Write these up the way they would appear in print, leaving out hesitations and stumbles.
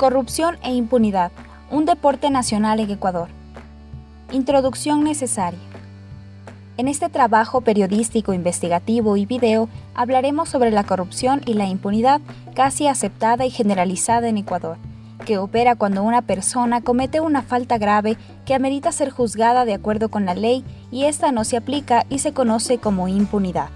Corrupción e impunidad, un deporte nacional en Ecuador. Introducción necesaria. En este trabajo periodístico, investigativo y video hablaremos sobre la corrupción y la impunidad casi aceptada y generalizada en Ecuador, que opera cuando una persona comete una falta grave que amerita ser juzgada de acuerdo con la ley y esta no se aplica y se conoce como impunidad.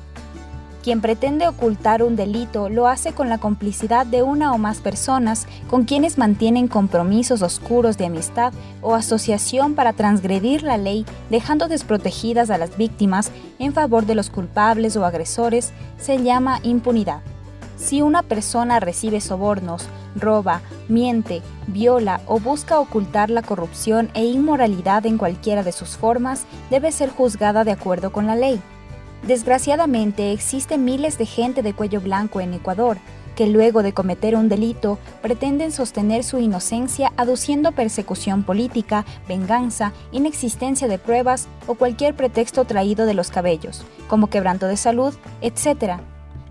Quien pretende ocultar un delito lo hace con la complicidad de una o más personas con quienes mantienen compromisos oscuros de amistad o asociación para transgredir la ley, dejando desprotegidas a las víctimas en favor de los culpables o agresores, se llama impunidad. Si una persona recibe sobornos, roba, miente, viola o busca ocultar la corrupción e inmoralidad en cualquiera de sus formas, debe ser juzgada de acuerdo con la ley. Desgraciadamente, existen miles de gente de cuello blanco en Ecuador, que luego de cometer un delito pretenden sostener su inocencia aduciendo persecución política, venganza, inexistencia de pruebas o cualquier pretexto traído de los cabellos, como quebranto de salud, etc.,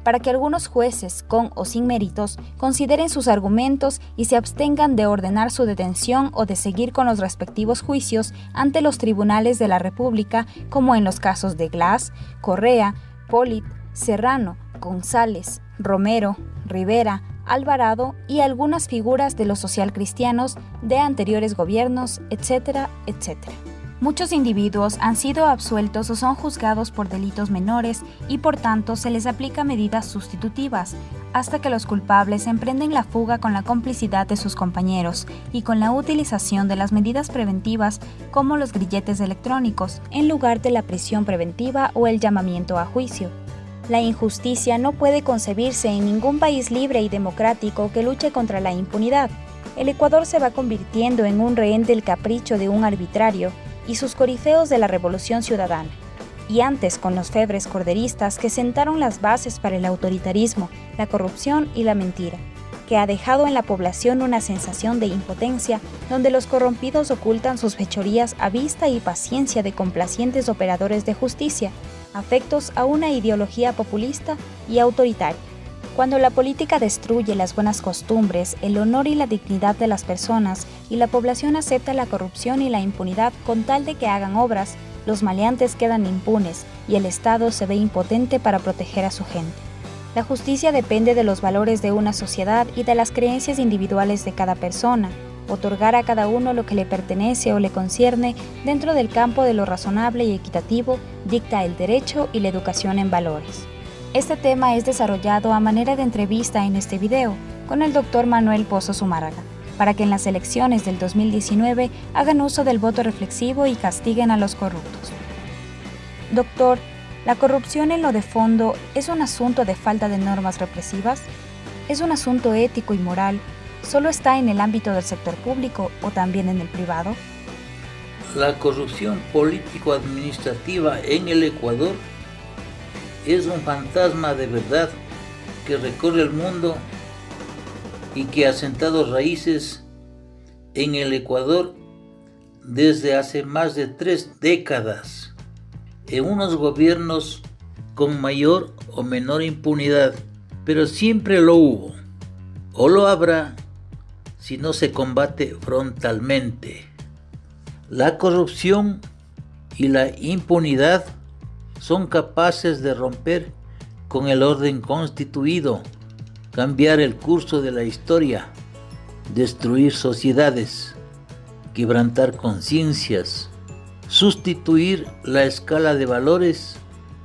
para que algunos jueces, con o sin méritos, consideren sus argumentos y se abstengan de ordenar su detención o de seguir con los respectivos juicios ante los tribunales de la República, como en los casos de Glass, Correa, Polit, Serrano, González, Romero, Rivera, Alvarado y algunas figuras de los socialcristianos de anteriores gobiernos, etcétera, etcétera. Muchos individuos han sido absueltos o son juzgados por delitos menores y por tanto se les aplica medidas sustitutivas, hasta que los culpables emprenden la fuga con la complicidad de sus compañeros y con la utilización de las medidas preventivas como los grilletes electrónicos, en lugar de la prisión preventiva o el llamamiento a juicio. La injusticia no puede concebirse en ningún país libre y democrático que luche contra la impunidad. El Ecuador se va convirtiendo en un rehén del capricho de un arbitrario y sus corifeos de la Revolución Ciudadana, y antes con los febres corderistas que sentaron las bases para el autoritarismo, la corrupción y la mentira, que ha dejado en la población una sensación de impotencia donde los corrompidos ocultan sus fechorías a vista y paciencia de complacientes operadores de justicia, afectos a una ideología populista y autoritaria. Cuando la política destruye las buenas costumbres, el honor y la dignidad de las personas y la población acepta la corrupción y la impunidad con tal de que hagan obras, los maleantes quedan impunes y el Estado se ve impotente para proteger a su gente. La justicia depende de los valores de una sociedad y de las creencias individuales de cada persona. Otorgar a cada uno lo que le pertenece o le concierne dentro del campo de lo razonable y equitativo dicta el derecho y la educación en valores. Este tema es desarrollado a manera de entrevista en este video con el Dr. Manuel Pozo Zumárraga, para que en las elecciones del 2019 hagan uso del voto reflexivo y castiguen a los corruptos. Doctor, ¿la corrupción en lo de fondo es un asunto de falta de normas represivas? ¿Es un asunto ético y moral? ¿Solo está en el ámbito del sector público o también en el privado? La corrupción político-administrativa en el Ecuador es un fantasma de verdad que recorre el mundo y que ha sentado raíces en el Ecuador desde hace más de 3 décadas, en unos gobiernos con mayor o menor impunidad, pero siempre lo hubo, o lo habrá si no se combate frontalmente. La corrupción y la impunidad son capaces de romper con el orden constituido, cambiar el curso de la historia, destruir sociedades, quebrantar conciencias, sustituir la escala de valores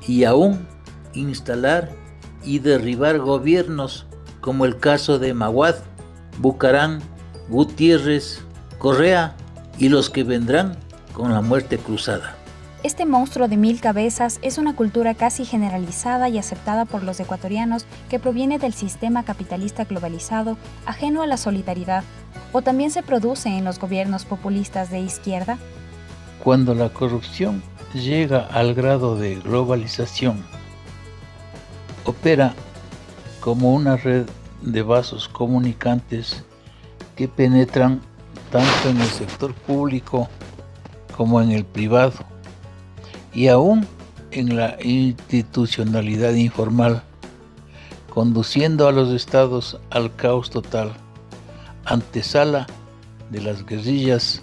y aún instalar y derribar gobiernos como el caso de Maguad, Bucarán, Gutiérrez, Correa y los que vendrán con la muerte cruzada. Este monstruo de 1000 cabezas es una cultura casi generalizada y aceptada por los ecuatorianos que proviene del sistema capitalista globalizado, ajeno a la solidaridad, o también se produce en los gobiernos populistas de izquierda. Cuando la corrupción llega al grado de globalización, opera como una red de vasos comunicantes que penetran tanto en el sector público como en el privado, y aún en la institucionalidad informal, conduciendo a los estados al caos total, antesala de las guerrillas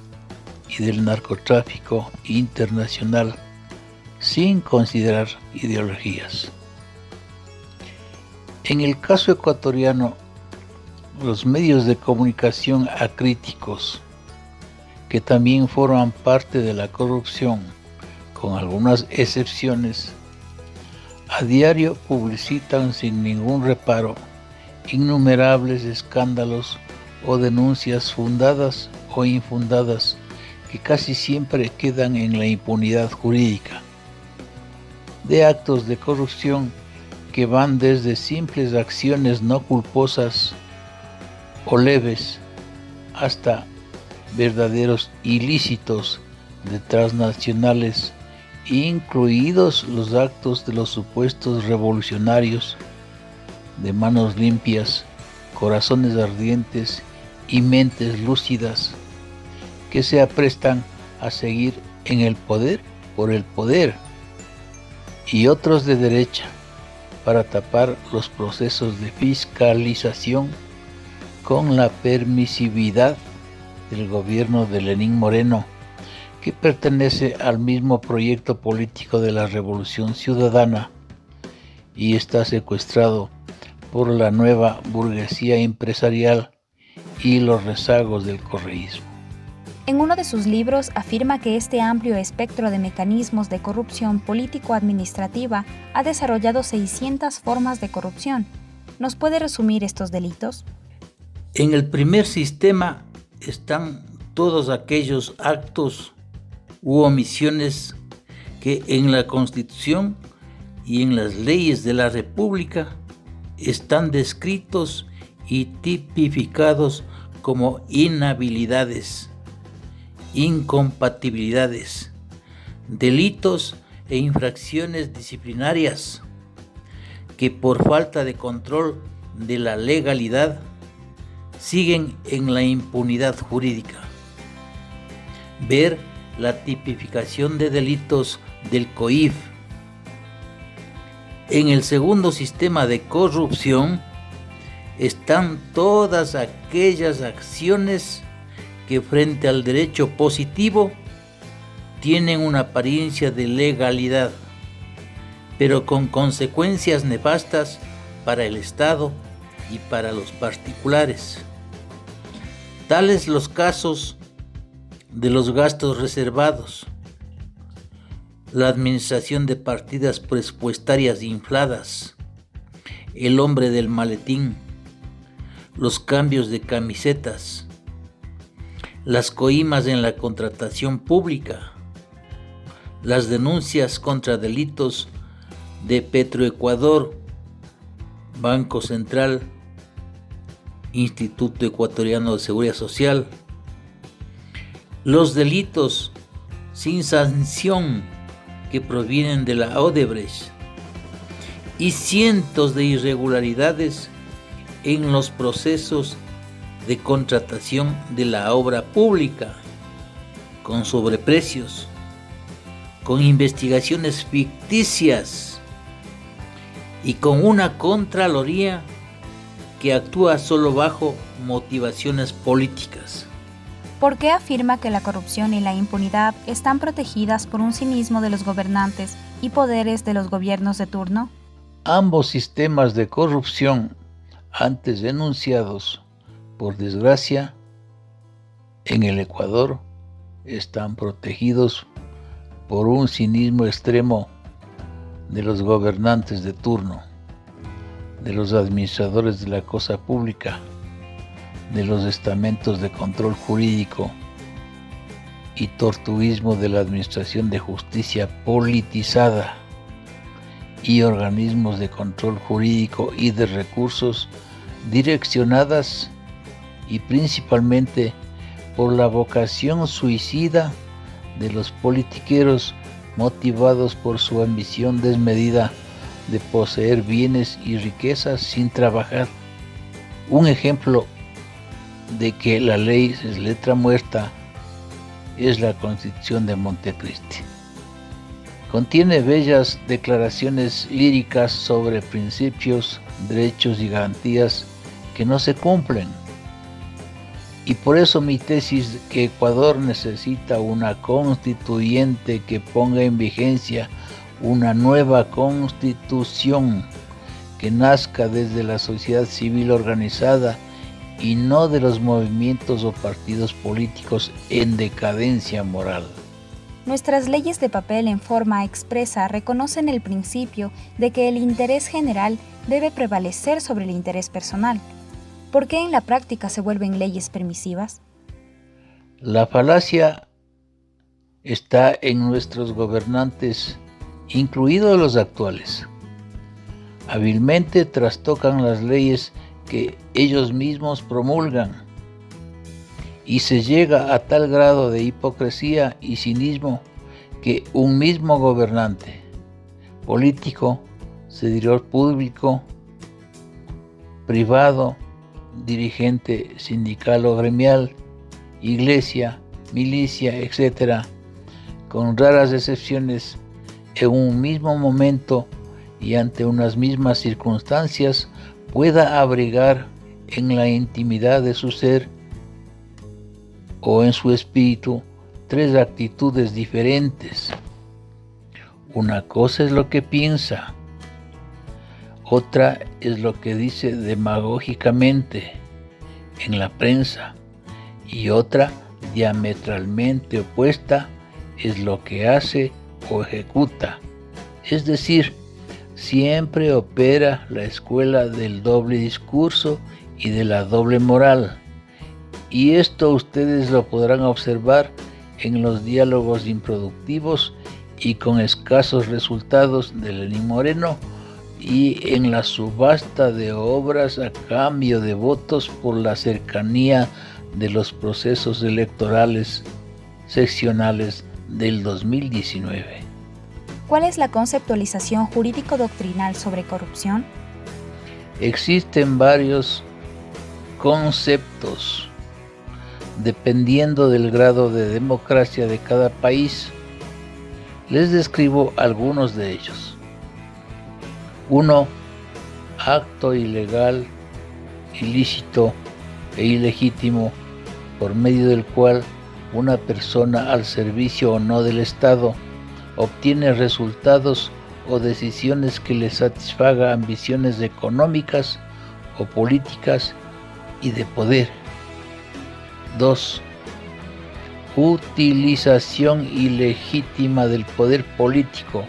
y del narcotráfico internacional, sin considerar ideologías. En el caso ecuatoriano, los medios de comunicación acríticos, que también forman parte de la corrupción, con algunas excepciones, a diario publicitan sin ningún reparo innumerables escándalos o denuncias fundadas o infundadas que casi siempre quedan en la impunidad jurídica, de actos de corrupción que van desde simples acciones no culposas o leves hasta verdaderos ilícitos de transnacionales, incluidos los actos de los supuestos revolucionarios de manos limpias, corazones ardientes y mentes lúcidas que se aprestan a seguir en el poder por el poder, y otros de derecha para tapar los procesos de fiscalización con la permisividad del gobierno de Lenín Moreno, que pertenece al mismo proyecto político de la Revolución Ciudadana y está secuestrado por la nueva burguesía empresarial y los rezagos del correísmo. En uno de sus libros afirma que este amplio espectro de mecanismos de corrupción político-administrativa ha desarrollado 600 formas de corrupción. ¿Nos puede resumir estos delitos? En el primer sistema están todos aquellos actos u omisiones que en la Constitución y en las leyes de la República están descritos y tipificados como inhabilidades, incompatibilidades, delitos e infracciones disciplinarias que por falta de control de la legalidad siguen en la impunidad jurídica. Ver la tipificación de delitos del COIF. En el segundo sistema de corrupción están todas aquellas acciones que frente al derecho positivo tienen una apariencia de legalidad, pero con consecuencias nefastas para el Estado y para los particulares. Tales los casos de los gastos reservados, la administración de partidas presupuestarias infladas, el hombre del maletín, los cambios de camisetas, las coimas en la contratación pública, las denuncias contra delitos de Petroecuador, Banco Central, Instituto Ecuatoriano de Seguridad Social, los delitos sin sanción que provienen de la Odebrecht y cientos de irregularidades en los procesos de contratación de la obra pública, con sobreprecios, con investigaciones ficticias y con una Contraloría que actúa solo bajo motivaciones políticas. ¿Por qué afirma que la corrupción y la impunidad están protegidas por un cinismo de los gobernantes y poderes de los gobiernos de turno? Ambos sistemas de corrupción, antes denunciados, por desgracia, en el Ecuador, están protegidos por un cinismo extremo de los gobernantes de turno, de los administradores de la cosa pública, de los estamentos de control jurídico y tortuguismo de la administración de justicia politizada y organismos de control jurídico y de recursos direccionadas y principalmente por la vocación suicida de los politiqueros motivados por su ambición desmedida de poseer bienes y riquezas sin trabajar. Un ejemplo de que la ley es letra muerta es la Constitución de Montecristi. Contiene bellas declaraciones líricas sobre principios, derechos y garantías que no se cumplen. Y por eso mi tesis que Ecuador necesita una constituyente que ponga en vigencia una nueva constitución que nazca desde la sociedad civil organizada y no de los movimientos o partidos políticos en decadencia moral. Nuestras leyes de papel en forma expresa reconocen el principio de que el interés general debe prevalecer sobre el interés personal. ¿Por qué en la práctica se vuelven leyes permisivas? La falacia está en nuestros gobernantes, incluidos los actuales. Hábilmente trastocan las leyes que ellos mismos promulgan y se llega a tal grado de hipocresía y cinismo que un mismo gobernante, político, servidor público, privado, dirigente sindical o gremial, iglesia, milicia, etc., con raras excepciones, en un mismo momento y ante unas mismas circunstancias, pueda abrigar en la intimidad de su ser o en su espíritu tres actitudes diferentes. Una cosa es lo que piensa, otra es lo que dice demagógicamente en la prensa y otra diametralmente opuesta es lo que hace o ejecuta. Es decir, siempre opera la escuela del doble discurso y de la doble moral. Y esto ustedes lo podrán observar en los diálogos improductivos y con escasos resultados de Lenín Moreno y en la subasta de obras a cambio de votos por la cercanía de los procesos electorales seccionales del 2019. ¿Cuál es la conceptualización jurídico-doctrinal sobre corrupción? Existen varios conceptos dependiendo del grado de democracia de cada país. Les describo algunos de ellos. 1. Acto ilegal, ilícito e ilegítimo por medio del cual una persona al servicio o no del Estado obtiene resultados o decisiones que le satisfaga ambiciones económicas o políticas y de poder. 2. Utilización ilegítima del poder político,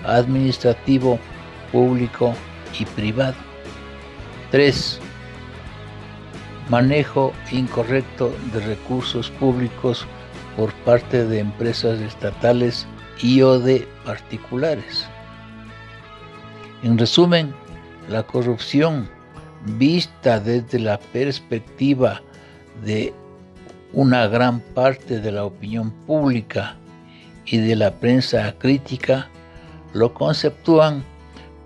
administrativo, público y privado. 3. Manejo incorrecto de recursos públicos por parte de empresas estatales y o de particulares. En resumen, la corrupción vista desde la perspectiva de una gran parte de la opinión pública y de la prensa crítica lo conceptúan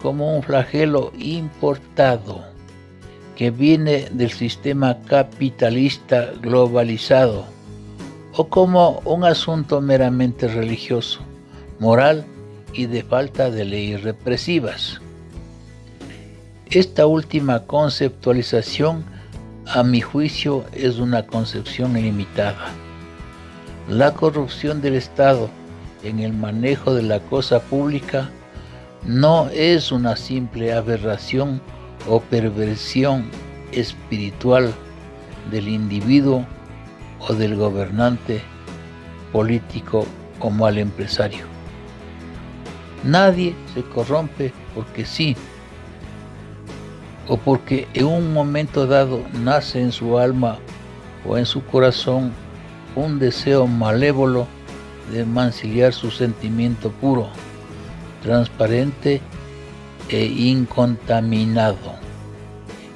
como un flagelo importado que viene del sistema capitalista globalizado o como un asunto meramente religioso, moral y de falta de leyes represivas. Esta última conceptualización, a mi juicio, es una concepción limitada. La corrupción del Estado en el manejo de la cosa pública no es una simple aberración o perversión espiritual del individuo o del gobernante político o mal empresario. Nadie se corrompe porque sí, o porque en un momento dado nace en su alma o en su corazón un deseo malévolo de mancillar su sentimiento puro, transparente e incontaminado.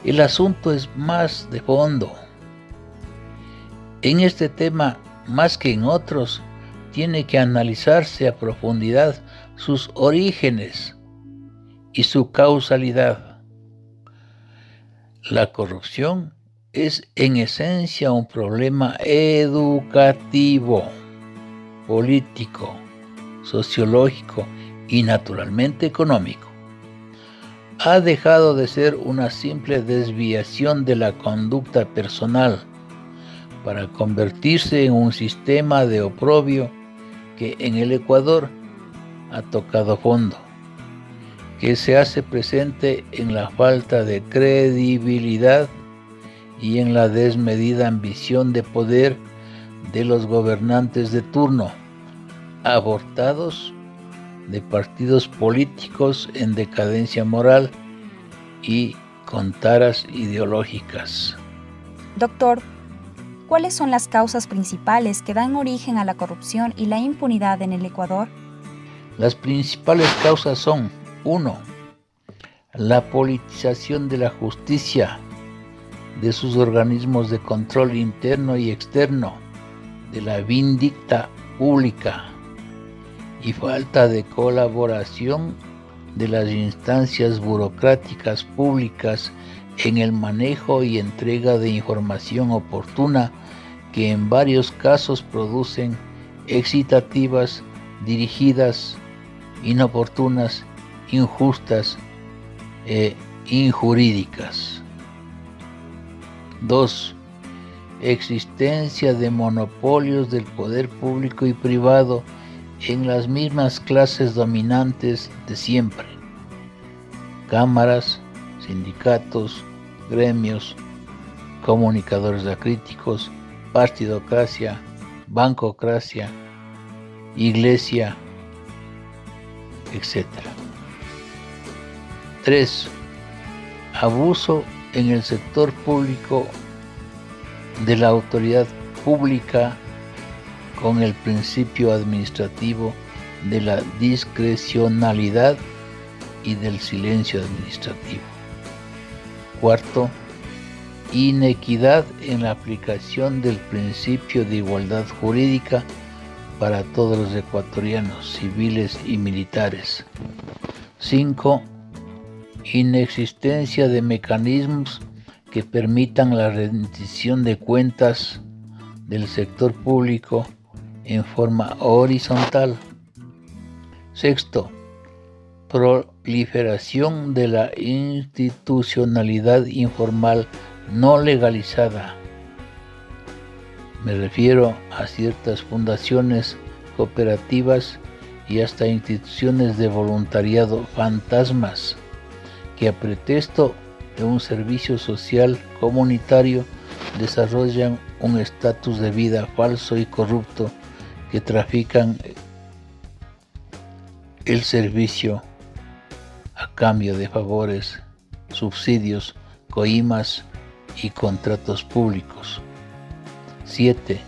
El asunto es más de fondo. En este tema, más que en otros, tiene que analizarse a profundidad sus orígenes y su causalidad. La corrupción es en esencia un problema educativo, político, sociológico y naturalmente económico. Ha dejado de ser una simple desviación de la conducta personal para convertirse en un sistema de oprobio que en el Ecuador ha tocado fondo, que se hace presente en la falta de credibilidad y en la desmedida ambición de poder de los gobernantes de turno, abortados de partidos políticos en decadencia moral y con taras ideológicas. Doctor, ¿cuáles son las causas principales que dan origen a la corrupción y la impunidad en el Ecuador? Las principales causas son: 1. La politización de la justicia, de sus organismos de control interno y externo, de la vindicta pública y falta de colaboración de las instancias burocráticas públicas en el manejo y entrega de información oportuna que en varios casos producen excitativas, dirigidas, inoportunas, injustas e injurídicas. 2. Existencia de monopolios del poder público y privado en las mismas clases dominantes de siempre: cámaras, sindicatos, gremios, comunicadores acríticos, partidocracia, bancocracia, iglesia, etc. 3. Abuso en el sector público de la autoridad pública con el principio administrativo de la discrecionalidad y del silencio administrativo. 4. Inequidad en la aplicación del principio de igualdad jurídica para todos los ecuatorianos, civiles y militares. 5. Inexistencia de mecanismos que permitan la rendición de cuentas del sector público en forma horizontal. 6. Proliferación de la institucionalidad informal no legalizada. Me refiero a ciertas fundaciones, cooperativas y hasta instituciones de voluntariado fantasmas que a pretexto de un servicio social comunitario desarrollan un estatus de vida falso y corrupto que trafican el servicio a cambio de favores, subsidios, coimas y contratos públicos. 7.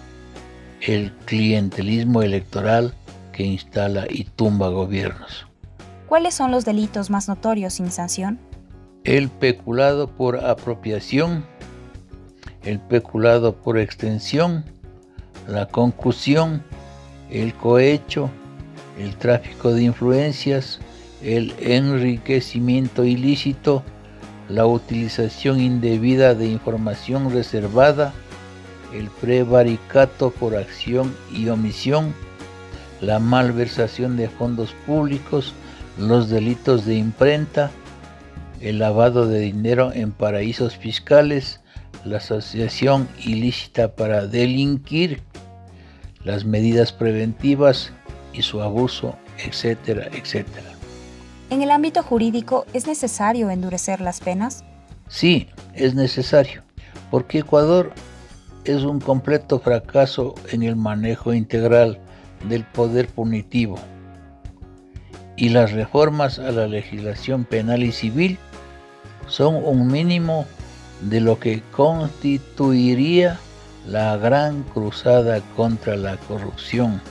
El clientelismo electoral que instala y tumba gobiernos. ¿Cuáles son los delitos más notorios sin sanción? El peculado por apropiación, el peculado por extensión, la concusión, el cohecho, el tráfico de influencias, el enriquecimiento ilícito, la utilización indebida de información reservada, el prevaricato por acción y omisión, la malversación de fondos públicos, los delitos de imprenta, el lavado de dinero en paraísos fiscales, la asociación ilícita para delinquir, las medidas preventivas y su abuso, etcétera, etcétera. ¿En el ámbito jurídico es necesario endurecer las penas? Sí, es necesario, porque Ecuador es un completo fracaso en el manejo integral del poder punitivo, y las reformas a la legislación penal y civil son un mínimo de lo que constituiría la gran cruzada contra la corrupción,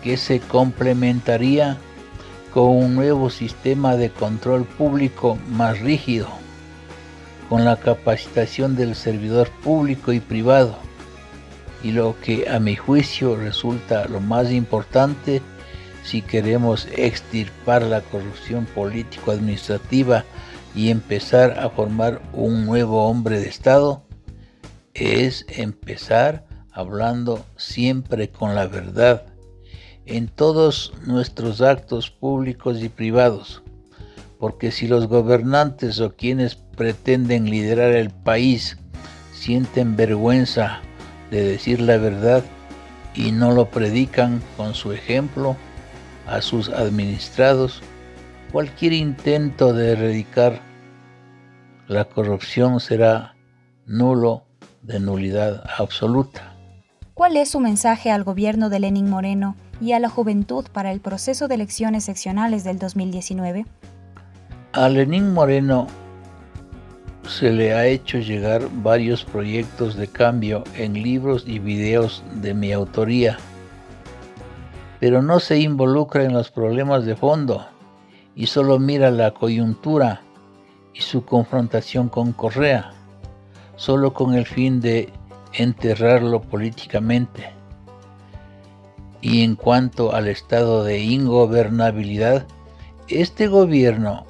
que se complementaría con un nuevo sistema de control público más rígido, con la capacitación del servidor público y privado, y lo que a mi juicio resulta lo más importante si queremos extirpar la corrupción político-administrativa y empezar a formar un nuevo hombre de Estado, es empezar hablando siempre con la verdad en todos nuestros actos públicos y privados, porque si los gobernantes o quienes pretenden liderar el país sienten vergüenza de decir la verdad y no lo predican con su ejemplo a sus administrados, cualquier intento de erradicar la corrupción será nulo, de nulidad absoluta. ¿Cuál es su mensaje al gobierno de Lenín Moreno y a la juventud para el proceso de elecciones seccionales del 2019? A Lenín Moreno se le ha hecho llegar varios proyectos de cambio en libros y videos de mi autoría, pero no se involucra en los problemas de fondo y solo mira la coyuntura y su confrontación con Correa, solo con el fin de enterrarlo políticamente. Y en cuanto al estado de ingobernabilidad, este gobierno,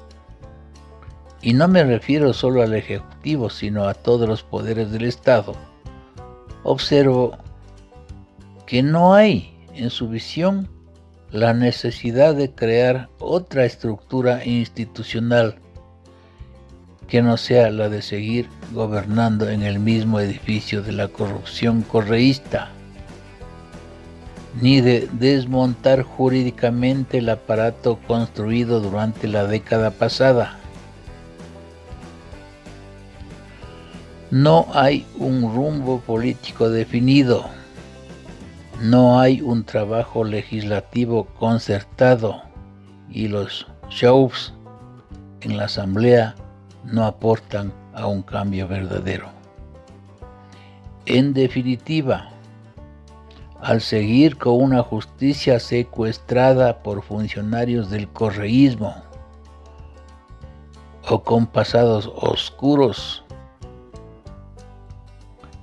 y no me refiero solo al Ejecutivo, sino a todos los poderes del Estado, observo que no hay en su visión la necesidad de crear otra estructura institucional que no sea la de seguir gobernando en el mismo edificio de la corrupción correísta, ni de desmontar jurídicamente el aparato construido durante la década pasada. No hay un rumbo político definido, no hay un trabajo legislativo concertado y los shows en la Asamblea no aportan a un cambio verdadero. En definitiva, al seguir con una justicia secuestrada por funcionarios del correísmo o con pasados oscuros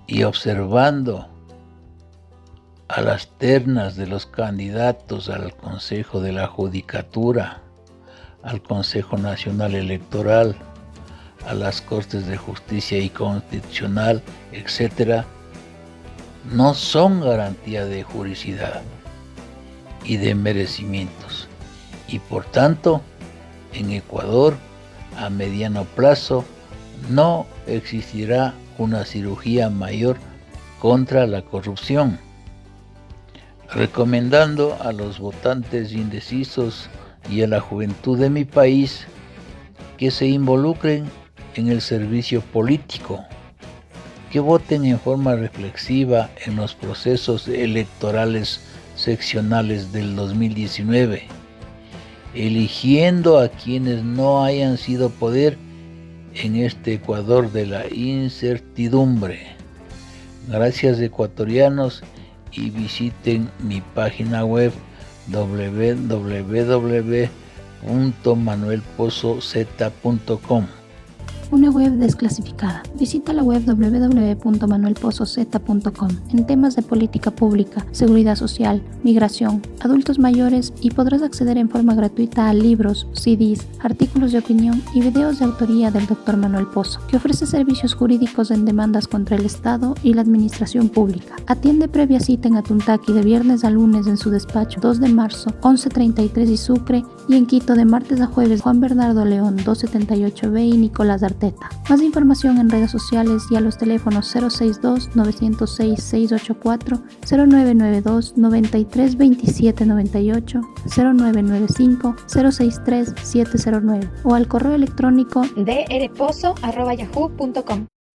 y observando a las ternas de los candidatos al Consejo de la Judicatura, al Consejo Nacional Electoral, a las Cortes de Justicia y Constitucional, etc., no son garantía de juridicidad y de merecimientos. Y por tanto, en Ecuador, a mediano plazo, no existirá una cirugía mayor contra la corrupción, recomendando a los votantes indecisos y a la juventud de mi país que se involucren en el servicio político, que voten en forma reflexiva en los procesos electorales seccionales del 2019, eligiendo a quienes no hayan sido poder en este Ecuador de la incertidumbre. Gracias, ecuatorianos, y visiten mi página web www.manuelpozoz.com. Una web desclasificada. Visita la web www.manuelpozoz.com en temas de política pública, seguridad social, migración, adultos mayores, y podrás acceder en forma gratuita a libros, CDs, artículos de opinión y videos de autoría del Dr. Manuel Pozo, que ofrece servicios jurídicos en demandas contra el Estado y la administración pública. Atiende previa cita en Atuntaqui de viernes a lunes en su despacho 2 de marzo, 11:33 y Sucre, y en Quito de martes a jueves Juan Bernardo León 278B y Nicolás Arteta. Más información en redes sociales y a los teléfonos 062-906-684, 0992-932798, 0995-063-709 o al correo electrónico drpozo@yahoo.com.